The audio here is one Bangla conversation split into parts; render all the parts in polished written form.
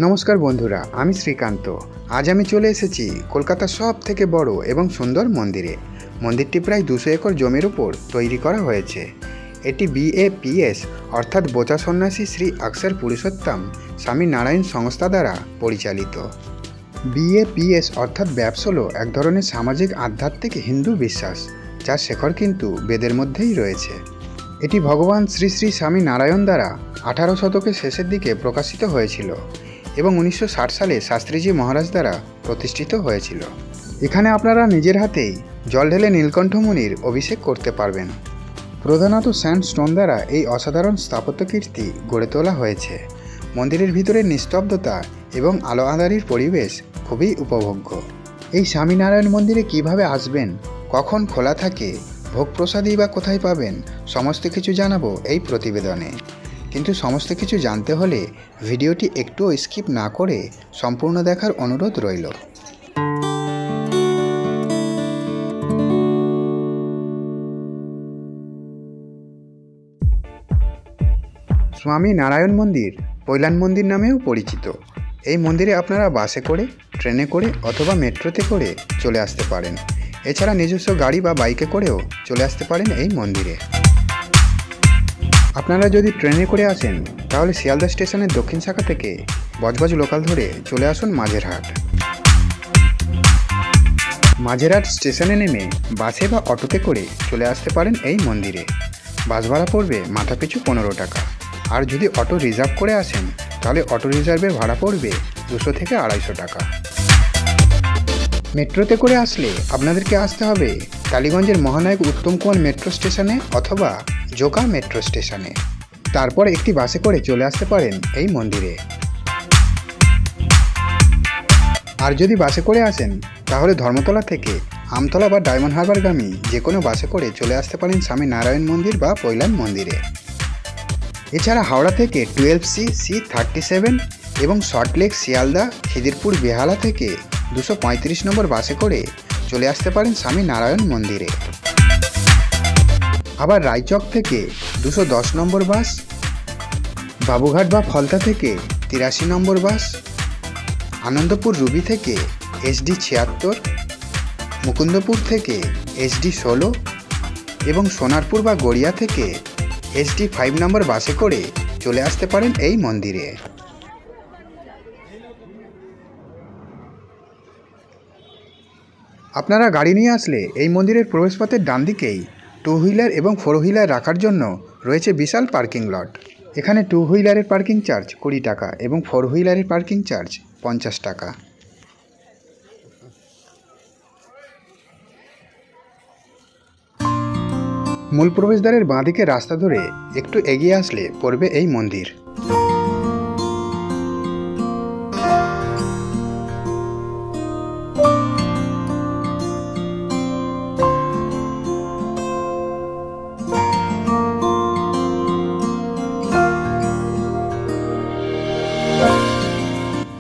নমস্কার বন্ধুরা, আমি শ্রীকান্ত। আজ আমি চলে এসেছি কলকাতার সব থেকে বড় এবং সুন্দর মন্দিরে। মন্দিরটি প্রায় 200 একর জমির উপর তৈরি করা হয়েছে। এটি BAPS অর্থাৎ বোচা সন্ন্যাসী শ্রী অক্ষর পুরুষোত্তম স্বামী নারায়ণ সংস্থা দ্বারা পরিচালিত। BAPS অর্থাৎ ব্যাপসোলো এক ধরনের সামাজিক আধ্যাত্মিক হিন্দু বিশ্বাস, যার শেকড় কিন্তু বেদের মধ্যেই রয়েছে। এটি ভগবান শ্রী শ্রী স্বামী নারায়ণ দ্বারা 18 শতকের শেষের দিকে প্রকাশিত হয়েছিল এবং 1960 সালে শাস্ত্রীজি মহারাজ দ্বারা প্রতিষ্ঠিত হয়েছিল। এখানে আপনারা নিজের হাতেই জল ঢেলে নীলকণ্ঠ মুনির অভিষেক করতে পারবেন। প্রধানত স্যান্ডস্টোন দ্বারা এই অসাধারণ স্থাপত্য কীর্তি গড়ে তোলা হয়েছে। মন্দিরের ভিতরে নিস্তব্ধতা এবং আলো আঁধারির পরিবেশ খুবই উপভোগ্য। এই স্বামীনারায়ণ মন্দিরে কিভাবে আসবেন, কখন খোলা থাকে, ভোগ প্রসাদই বা কোথায় পাবেন, সমস্ত কিছু জানাবো এই প্রতিবেদনে। কিন্তু সমস্ত কিছু জানতে হলে ভিডিওটি একটুও স্কিপ না করে সম্পূর্ণ দেখার অনুরোধ রইল। স্বামী নারায়ণ মন্দির পৈলান মন্দির নামেও পরিচিত। এই মন্দিরে আপনারা বাসে করে, ট্রেনে করে অথবা মেট্রোতে করে চলে আসতে পারেন। এছাড়া নিজস্ব গাড়ি বা বাইকে করেও চলে আসতে পারেন এই মন্দিরে। আপনারা যদি ট্রেনে করে আসেন তাহলে শিয়ালদা স্টেশনের দক্ষিণ শাখা থেকে বজবজ লোকাল ধরে চলে আসুন মাঝেরহাট। মাঝেরহাট স্টেশনে নেমে বাসে বা অটোতে করে চলে আসতে পারেন এই মন্দিরে। বাস ভাড়া পড়বে মাথাপিছু 15 টাকা। আর যদি অটো রিজার্ভ করে আসেন তাহলে অটো রিজার্ভের ভাড়া পড়বে 200 থেকে 250 টাকা। মেট্রোতে করে আসলে আপনাদেরকে আসতে হবে টালিগঞ্জের মহানায়ক উত্তম কুমার মেট্রো স্টেশনে অথবা জোকা মেট্রো স্টেশনে। তারপর একটি বাসে করে চলে আসতে পারেন এই মন্দিরে। আর যদি বাসে করে আসেন তাহলে ধর্মতলা থেকে আমতলা বা ডায়মন্ড হারবারগামী যে কোনো বাসে করে চলে আসতে পারেন স্বামী নারায়ণ মন্দির বা পৈলান মন্দিরে। এছাড়া হাওড়া থেকে 12C C37 এবং সল্টলেক শিয়ালদা খিদিরপুর বেহালা থেকে 235 নম্বর বাসে করে চলে আসতে পারেন স্বামী নারায়ণ মন্দিরে। আবার রায়চক থেকে 210 নম্বর বাস, বাবুঘাট বা ফলতা থেকে 83 নম্বর বাস, আনন্দপুর রুবি থেকে SD 76, মুকুন্দপুর থেকে SD 16 এবং সোনারপুর বা গড়িয়া থেকে SD 5 নম্বর বাসে করে চলে আসতে পারেন এই মন্দিরে। আপনারা গাড়ি নিয়ে আসলে এই মন্দিরের প্রবেশপথের ডান দিকেই 2 হুইলার এবং 4 হুইলার রাখার জন্য রয়েছে বিশাল পার্কিং লট। এখানে 2 হুইলারের পার্কিং চার্জ 20 টাকা এবং 4 হুইলারের পার্কিং চার্জ 50 টাকা। মূল প্রবেশদ্বারের বাঁদিকে রাস্তা ধরে একটু এগিয়ে আসলে পড়বে এই মন্দির।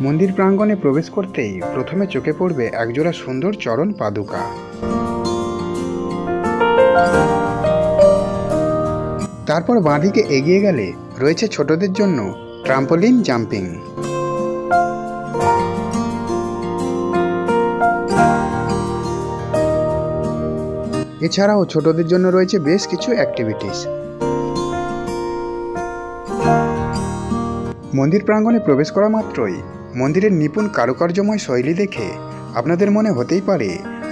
মন্দির প্রাঙ্গণে প্রবেশ করতেই প্রথমে চোখে পড়বে একজোড়া সুন্দর চরণ পাদুকা। তারপর বাঁদিকে এগিয়ে গেলে রয়েছে ছোটদের জন্য ট্রাম্পোলিন জাম্পিং। এছাড়াও ছোটদের জন্য রয়েছে বেশ কিছু অ্যাক্টিভিটিস। মন্দির প্রাঙ্গণে প্রবেশ করা মাত্রই মন্দিরের নিপুণ কারুকার্যময় শৈলী দেখে আপনাদের মনে হতেই পারে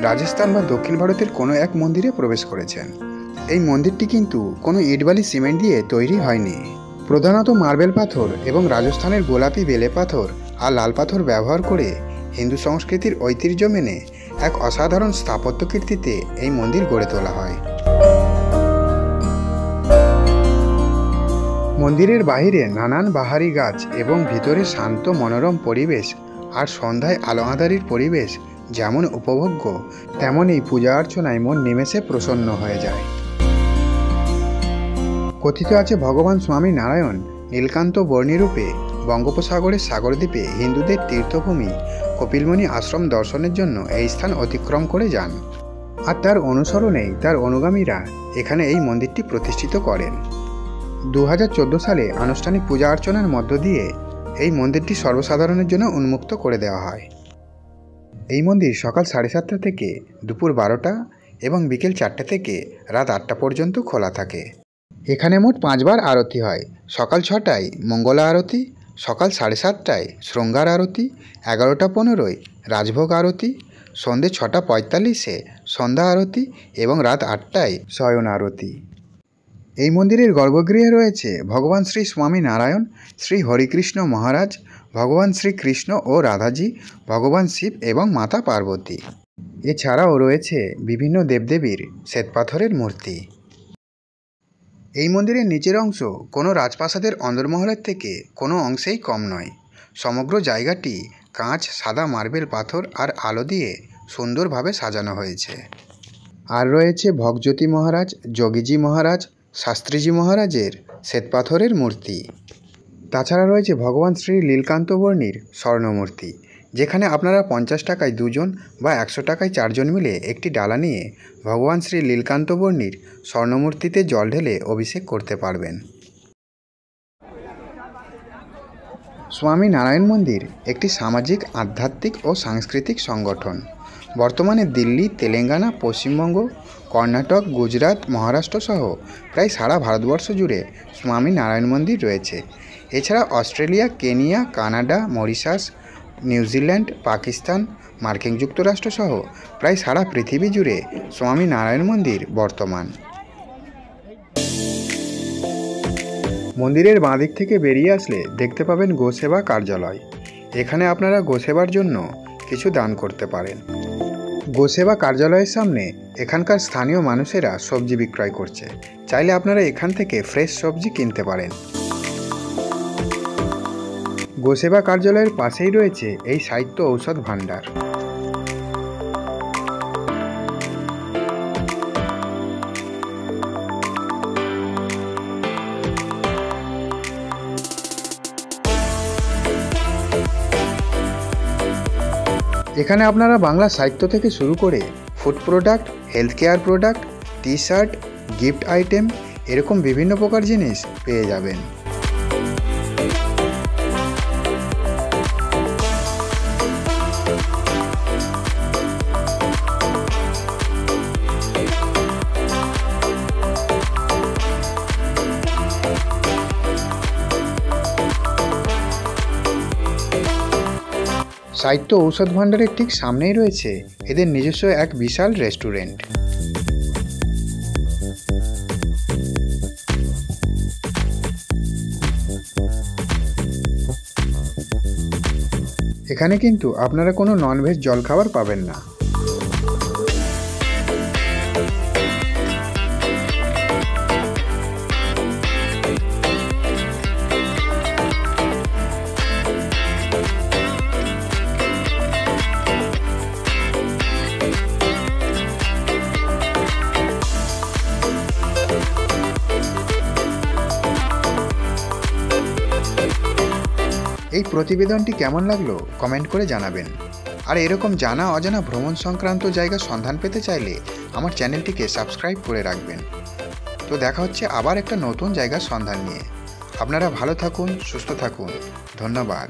রাজস্থান বা দক্ষিণ ভারতের কোনো এক মন্দিরে প্রবেশ করেছেন। এই মন্দিরটি কিন্তু কোনো ইটবালি সিমেন্ট দিয়ে তৈরি হয়নি। প্রধানত মার্বেল পাথর এবং রাজস্থানের গোলাপি বেলে পাথর আর লাল পাথর ব্যবহার করে হিন্দু সংস্কৃতির ঐতিহ্য মেনে এক অসাধারণ স্থাপত্য কীর্তিতে এই মন্দির গড়ে তোলা হয়। মন্দিরের বাইরে নানান বাহারি গাছ এবং ভিতরে শান্ত মনোরম পরিবেশ আর সন্ধ্যায় আলো আঁধারির পরিবেশ যেমন উপভোগ্য, তেমনই পূজা অর্চনায় মন নিমেষে প্রসন্ন হয়ে যায়। কথিত আছে ভগবান স্বামী নারায়ণ নীলকান্ত বর্ণীরূপে বঙ্গোপসাগরের সাগরদ্বীপে হিন্দুদের তীর্থভূমি কপিলমুনি আশ্রম দর্শনের জন্য এই স্থান অতিক্রম করে যান। আর তার অনুসরণেই তার অনুগামীরা এখানে এই মন্দিরটি প্রতিষ্ঠিত করেন। 2014 সালে আনুষ্ঠানিক পূজা অর্চনার মধ্য দিয়ে এই মন্দিরটি সর্বসাধারণের জন্য উন্মুক্ত করে দেওয়া হয়। এই মন্দির সকাল 7:30 থেকে দুপুর 12টা এবং বিকেল 4টে থেকে রাত 8টা পর্যন্ত খোলা থাকে। এখানে মোট 5 বার আরতি হয়। সকাল 6টায় মঙ্গলা আরতি, সকাল 7:30টায় শৃঙ্গার আরতি, 11টা 15 রাজভোগ আরতি, সন্ধে 6টা 45-এ সন্ধ্যা আরতি এবং রাত 8টায় শয়ন আরতি। এই মন্দিরের গর্ভগৃহে রয়েছে ভগবান শ্রী স্বামী নারায়ণ, শ্রী হরিকৃষ্ণ মহারাজ, ভগবান শ্রীকৃষ্ণ ও রাধাজি, ভগবান শিব এবং মাতা পার্বতী। এছাড়াও রয়েছে বিভিন্ন দেবদেবীর শ্বেতপাথরের মূর্তি। এই মন্দিরের নিচের অংশ কোনো রাজপ্রাসাদের অন্দরমহলের থেকে কোনো অংশেই কম নয়। সমগ্র জায়গাটি কাঁচ, সাদা মার্বেল পাথর আর আলো দিয়ে সুন্দরভাবে সাজানো হয়েছে। আর রয়েছে ভগজ্যোতি মহারাজ, যোগীজি মহারাজ, শাস্ত্রীজি মহারাজের শ্বেতপাথরের মূর্তি। তাছাড়া রয়েছে ভগবান শ্রী লীলকান্ত বর্ণির স্বর্ণমূর্তি, যেখানে আপনারা 50 টাকায় 2 জন বা 100 টাকায় 4 জন মিলে একটি ডালা নিয়ে ভগবান শ্রী লীলকান্ত বর্ণির স্বর্ণমূর্তিতে জল ঢেলে অভিষেক করতে পারবেন। স্বামী নারায়ণ মন্দির একটি সামাজিক, আধ্যাত্মিক ও সাংস্কৃতিক সংগঠন। বর্তমানে দিল্লি, তেলেঙ্গানা, পশ্চিমবঙ্গ, কর্ণাটক, গুজরাট, মহারাষ্ট্র সহ প্রায় সারা ভারতবর্ষ জুড়ে স্বামী নারায়ণ মন্দির রয়েছে। এছাড়া Australia, Kenya, Canada, Mauritius, New Zealand, Pakistan, মার্কিন যুক্তরাষ্ট্র সহ প্রায় সারা পৃথিবী জুড়ে স্বামী নারায়ণ মন্দির বর্তমান। মন্দিরের বাঁ দিক থেকে বেরিয়ে আসলে দেখতে পাবেন গোসেবা কার্যালয়। এখানে আপনারা গোসেবার জন্য কিছু দান করতে পারেন। গোসেবা কার্যালয়ের সামনে এখানকার স্থানীয় মানুষেরা সবজি বিক্রয় করছে। চাইলে আপনারা এখান থেকে ফ্রেশ সবজি কিনতে পারেন। গোসেবা কার্যালয়ের পাশেই রয়েছে এই সাহিত্য ঔষধ ভাণ্ডার। এখানে আপনারা বাংলা সাহিত্য থেকে শুরু করে food product, health care product, t-shirt, gift item এরকম বিভিন্ন প্রকার জিনিস পেয়ে যাবেন। সাহিত্য ঔষধ ভাণ্ডারের ঠিক সামনেই রয়েছে এদের নিজস্ব এক বিশাল রেস্টুরেন্ট। এখানে কিন্তু আপনারা কোনো ননভেজ জলখাবার পাবেন না। এই প্রতিবেদনটি কেমন লাগলো কমেন্ট করে জানাবেন। আর এরকম জানা অজানা ভ্রমণ সংক্রান্ত জায়গার সন্ধান পেতে চাইলে আমার চ্যানেলটিকে সাবস্ক্রাইব করে রাখবেন। তো দেখা হচ্ছে আবার একটা নতুন জায়গার সন্ধান নিয়ে। আপনারা ভালো থাকুন, সুস্থ থাকুন। ধন্যবাদ।